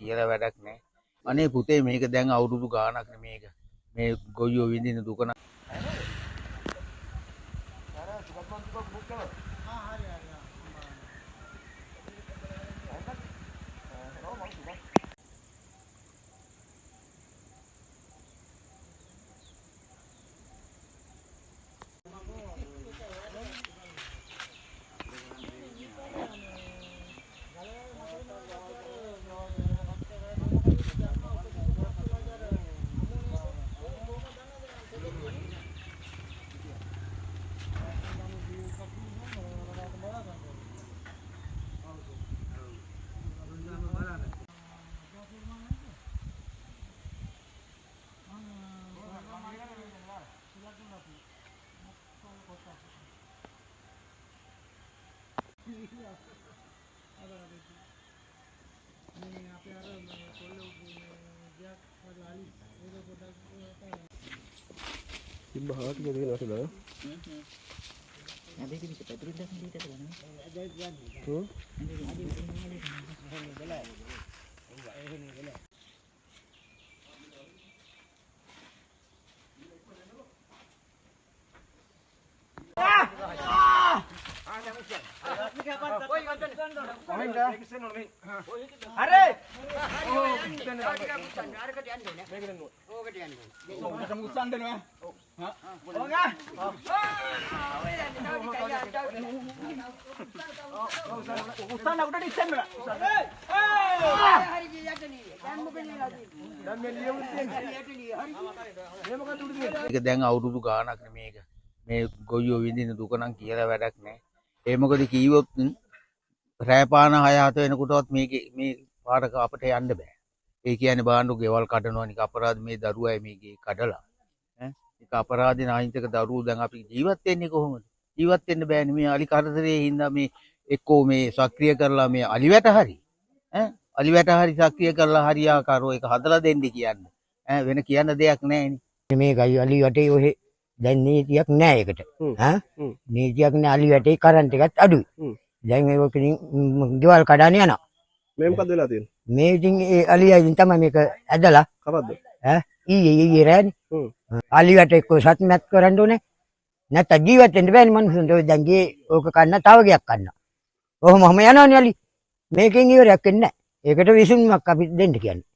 කියලා වැඩක් නැහැ. අනේ පුතේ මේක දැන් අවුරුදු ගාණක් මේක. මේ ගොයියෝ විඳින දුක නම් Bahas gitu kan sudah. Ada di situ terus dah di situ kan. Tuh. මේක දැන් අවුරුදු ගාණක් මේක. මේ ගොයියෝ විඳින දුක නම් කියලා වැඩක් නැහැ. ඒ මොකද කීවොත් රෑ පාන 6-7 වෙනකොටවත් මේ පාරක අපිට යන්න බෑ. ඒ කියන්නේ බාණ්ඩු ගෙවල් කඩනවා නික අපරාධ මේ දරුවයි මේකේ කඩලා. ඈ ඒක අපරාධේ නාහිතක දරුවෝ දැන් අපි ජීවත් වෙන්නේ කොහොමද? ජීවත් වෙන්න බෑනේ මේ අලි කරදරේ හින්දා මේ එක්කෝ මේ සක්‍රිය කරලා මේ අලිවැට හරි ඈ අලිවැට හරි සක්‍රිය කරලා හරියාකාරව ඒක හදලා දෙන්න කියන්නේ. ඈ වෙන කියන්න දෙයක් නැහැ නේ. මේ ගයි අලි වටේ ඔහෙ දැන් නීතියක් නැහැ ඒකට. ඈ නීතියක් නැහැ අලි වටේ කරන්ට් එකත් අඩුයි. දැන් ඒක ගෙවල් කඩාන යනවා. මේ මොකද වෙලා තියෙන්නේ? මේ ඉතින් ඒ අලියයින් තමයි මේක ඇදලා කවද්ද? ඈ ඊයේ රෑනේ. අලි වටේ කො සත්‍යමත් කරන්න ඕනේ. නැත්නම් ජීවත් වෙන්න බෑනේ මිනිස්සුන්ට. ඔය දැන් ගියේ ඕක කන්න තව ගයක් කන්න. ඔහොම යනවනේ අලි. මේකෙන් ඉවරයක් වෙන්නේ නැහැ. ඒකට විසඳුමක් අපි දෙන්න කියන්නේ.